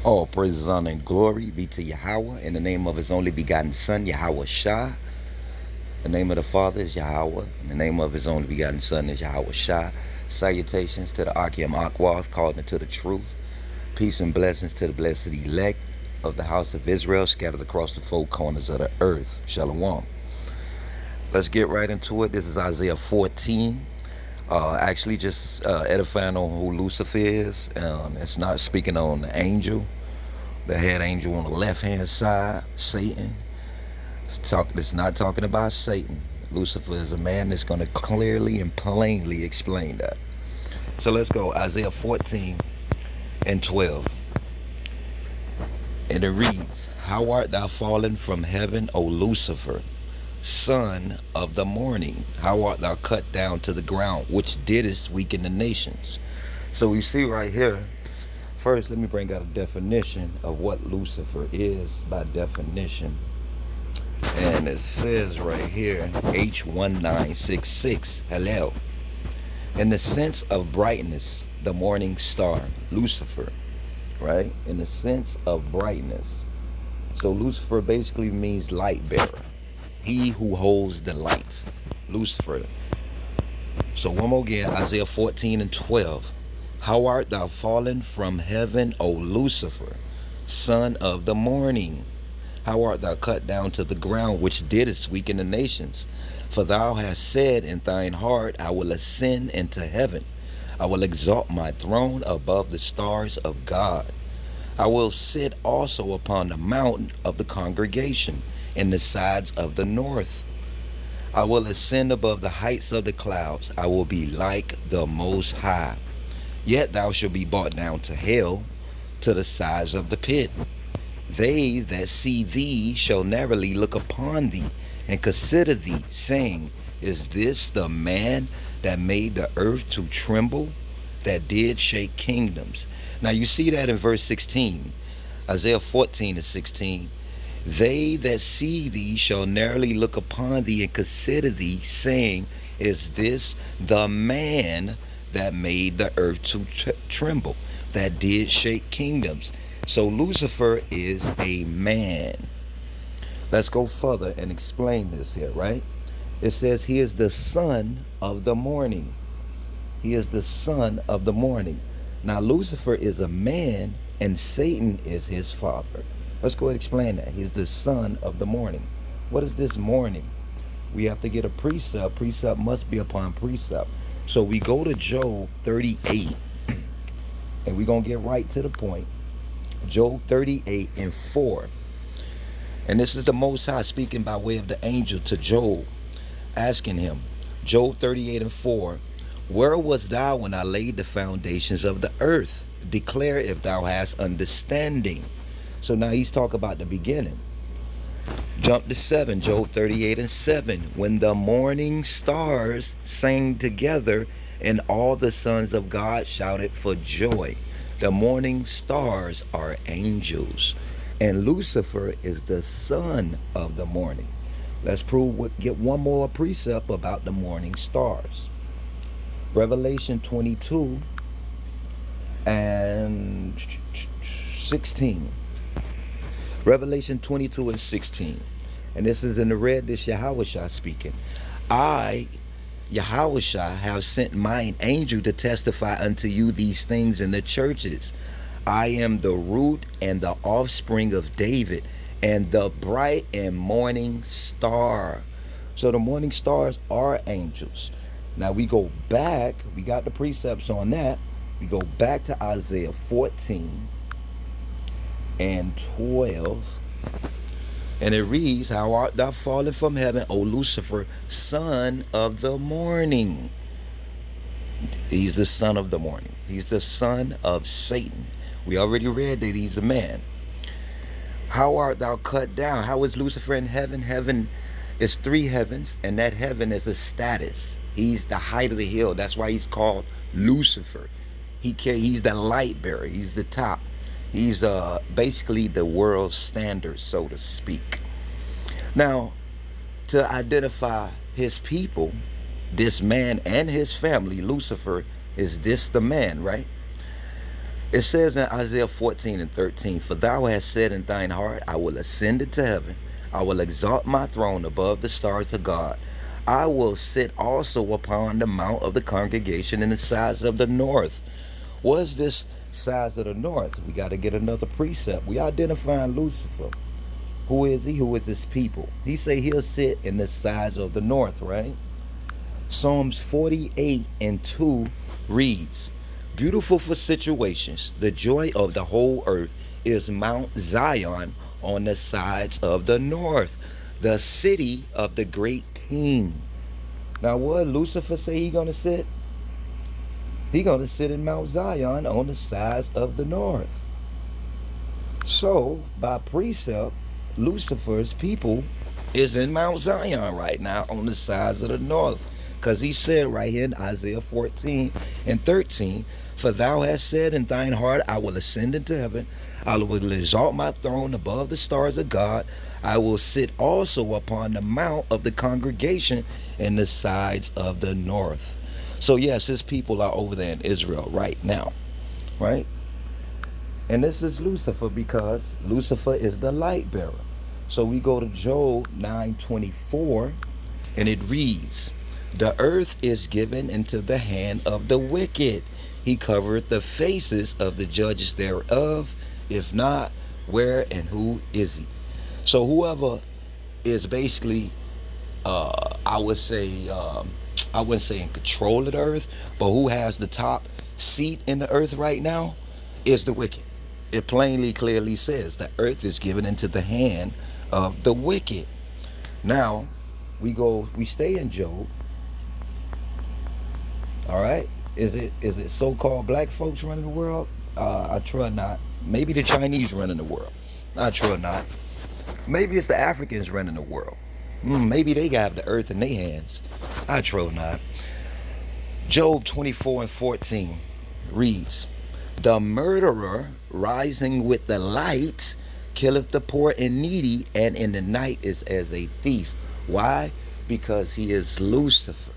All praises, honor, and glory be to Yahweh in the name of his only begotten Son, Yahweh Shah. The name of the Father is Yahweh, and the name of his only begotten Son is Yahweh Shah. Salutations to the Akim Akwath, called into the truth. Peace and blessings to the blessed elect of the house of Israel, scattered across the four corners of the earth. Shalom. Let's get right into it. This is Isaiah 14. Actually, just edifying on who Lucifer is. It's not speaking on the angel, the head angel on the left hand side, Satan. It's not talking about Satan. Lucifer is a man that's going to clearly and plainly explain that. So let's go. Isaiah 14 and 12. And it reads, "How art thou fallen from heaven, O Lucifer, son of the morning? How art thou cut down to the ground, which didst weaken the nations?" So we see right here, first let me bring out a definition of what Lucifer is by definition. And it says right here, H1966, hello. In the sense of brightness, the morning star, Lucifer, right? In the sense of brightness. So Lucifer basically means light bearer. He who holds the light. Lucifer. So one more again, Isaiah 14 and 12. How art thou fallen from heaven, O Lucifer, son of the morning? How art thou cut down to the ground, which didst weaken the nations? For thou hast said in thine heart, I will ascend into heaven. I will exalt my throne above the stars of God. I will sit also upon the mountain of the congregation in the sides of the north. I will ascend above the heights of the clouds. I will be like the Most High. Yet thou shalt be brought down to hell, to the sides of the pit. They that see thee shall narrowly look upon thee and consider thee, saying, Is this the man that made the earth to tremble, that did shake kingdoms? Now you see that in verse 16, Isaiah 14 and 16. They that see thee shall narrowly look upon thee and consider thee, saying, Is this the man that made the earth to tremble, that did shake kingdoms? So Lucifer is a man. Let's go further and explain this here, right? It says he is the son of the morning. He is the son of the morning. Now Lucifer is a man and Satan is his father. Let's go ahead and explain that. He's the son of the morning. What is this morning? We have to get a precept. Precept must be upon precept. So we go to Job 38 and we're going to get right to the point. Job 38 and 4. And this is the Most High speaking by way of the angel to Job, asking him, Job 38 and 4, Where wast thou when I laid the foundations of the earth? Declare if thou hast understanding. So now he's talking about the beginning. Jump to 7, Job 38 and 7. When the morning stars sang together and all the sons of God shouted for joy. The morning stars are angels, and Lucifer is the son of the morning. Let's get one more precept about the morning stars. Revelation 22 and 16. Revelation 22 and 16. And this is in the red, this Yahushua speaking. I, Yahushua, have sent mine angel to testify unto you these things in the churches. I am the root and the offspring of David, and the bright and morning star. So the morning stars are angels. Now we go back, we got the precepts on that. We go back to Isaiah 14 and 12. And it reads, How art thou fallen from heaven, O Lucifer, son of the morning? He's the son of the morning. He's the son of Satan. We already read that he's a man. How art thou cut down? How is Lucifer in heaven? Heaven is three heavens, and that heaven is a status. He's the height of the hill. That's why he's called Lucifer. He's the light bearer. He's the top. He's basically the world standard, so to speak. Now, to identify his people, this man and his family, Lucifer, is this the man, right? It says in Isaiah 14 and 13, "For thou hast said in thine heart, I will ascend into heaven. I will exalt my throne above the stars of God. I will sit also upon the mount of the congregation in the sides of the north." What's this sides of the north? We got to get another precept. We identifying Lucifer. Who is he? Who is his people? He say he'll sit in the sides of the north, right? Psalms 48 and 2 reads, "Beautiful for situations, the joy of the whole earth is Mount Zion on the sides of the north, the city of the great king." Now what Lucifer say he gonna sit? He gonna sit in Mount Zion on the sides of the north. So by precept, Lucifer's people is in Mount Zion right now on the sides of the north. Because he said right here in Isaiah 14 and 13, "For thou hast said in thine heart, I will ascend into heaven. I will exalt my throne above the stars of God. I will sit also upon the mount of the congregation in the sides of the north." So yes, his people are over there in Israel right now, right? And this is Lucifer because Lucifer is the light bearer. So we go to Job 9:24 and it reads, "The earth is given into the hand of the wicked. He covereth the faces of the judges thereof. If not, where and who is he?" So whoever is basically, I would say, I wouldn't say in control of the earth, but who has the top seat in the earth right now is the wicked. It plainly, clearly says the earth is given into the hand of the wicked. Now, we stay in Job. All right. Is it so-called black folks running the world? I trust not. Maybe the Chinese running the world. I trust not. Maybe it's the Africans running the world. Maybe they got the earth in their hands. I trust not. Job 24 and 14 reads, "The murderer rising with the light killeth the poor and needy, and in the night is as a thief." Why? Because he is Lucifer.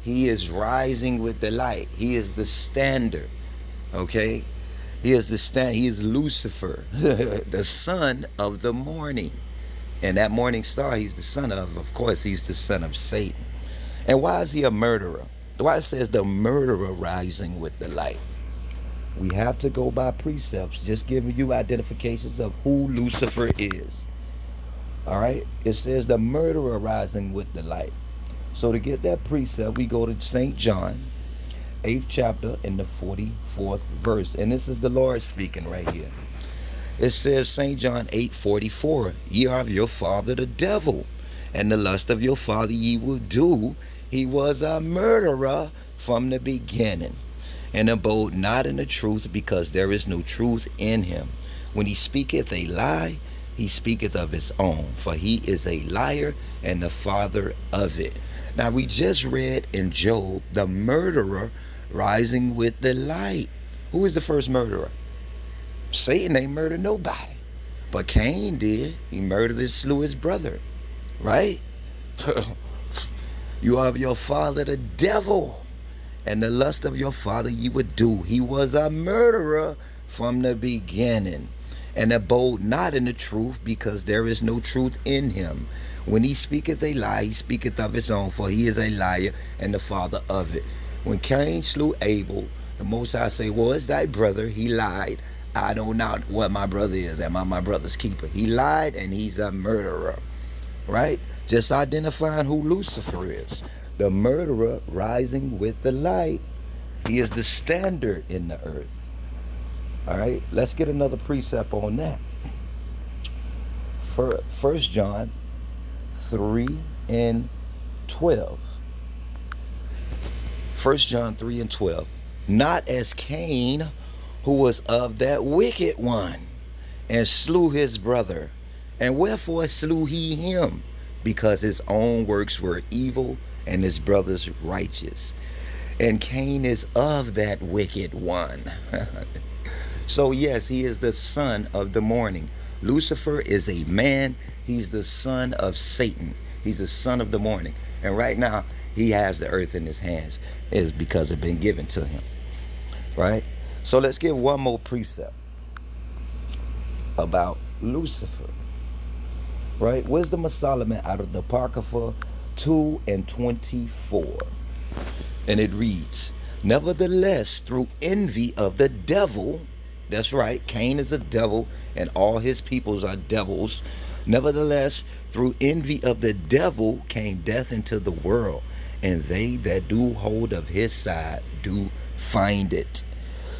He is rising with the light. He is the standard. Okay? He is He is Lucifer, the son of the morning. And that morning star, he's the son of course, he's the son of Satan. And why is he a murderer? Why it says the murderer rising with the light? We have to go by precepts, just giving you identifications of who Lucifer is. All right? It says the murderer rising with the light. So to get that precept, we go to St. John, 8th chapter, in the 44th verse. And this is the Lord speaking right here. It says, St. John 8:44, "Ye are of your father the devil, and the lust of your father ye will do. He was a murderer from the beginning, and abode not in the truth, because there is no truth in him. When he speaketh a lie, he speaketh of his own, for he is a liar and the father of it." Now we just read in Job, the murderer rising with the light. Who is the first murderer? Satan ain't murdered nobody. But Cain did. He murdered and slew his brother. Right? "You are of your father the devil, and the lust of your father ye would do. He was a murderer from the beginning, and abode not in the truth, because there is no truth in him. When he speaketh a lie, he speaketh of his own, for he is a liar and the father of it." When Cain slew Abel, the Most High say, "Well, it's thy brother. He lied. I know not what my brother is. Am I my brother's keeper?" He lied, and he's a murderer. Right? Just identifying who Lucifer is. The murderer rising with the light. He is the standard in the earth. All right? Let's get another precept on that. 1 John 3 and 12. 1 John 3 and 12. "Not as Cain, who was of that wicked one, and slew his brother. And wherefore slew he him? Because his own works were evil, and his brother's righteous. And Cain is of that wicked one." So yes, he is the son of the morning. Lucifer is a man. He's the son of Satan. He's the son of the morning. And right now, he has the earth in his hands. It's because it's been given to him. Right? So let's give one more precept about Lucifer. Right? Wisdom of Solomon out of the Apocrypha 2 and 24. And it reads, nevertheless, through envy of the devil, that's right, Cain is a devil and all his peoples are devils. Nevertheless, through envy of the devil came death into the world, and they that do hold of his side do find it.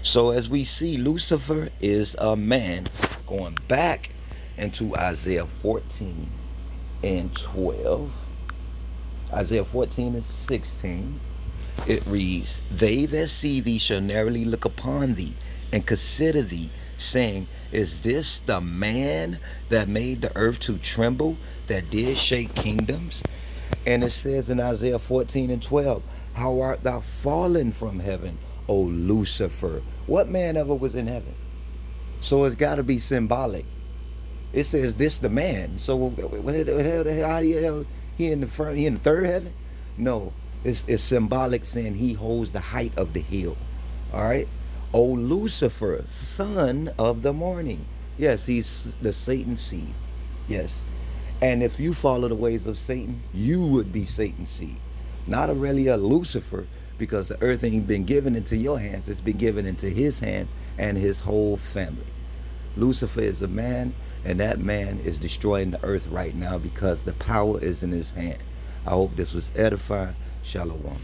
So as we see, Lucifer is a man. Going back into Isaiah 14 and 12, Isaiah 14 and 16, it reads, they that see thee shall narrowly look upon thee and consider thee, saying, is this the man that made the earth to tremble, that did shake kingdoms? And it says in Isaiah 14 and 12, how art thou fallen from heaven, O Lucifer? What man ever was in heaven? So it's got to be symbolic. It says this the man. So how he in the third heaven? No, it's symbolic, saying he holds the height of the hill. All right. O Lucifer, son of the morning. Yes, he's the Satan seed. Yes. And if you follow the ways of Satan, you would be Satan's seed. Not really a Lucifer, because the earth ain't been given into your hands. It's been given into his hand and his whole family. Lucifer is a man, and that man is destroying the earth right now because the power is in his hand. I hope this was edifying. Shalom.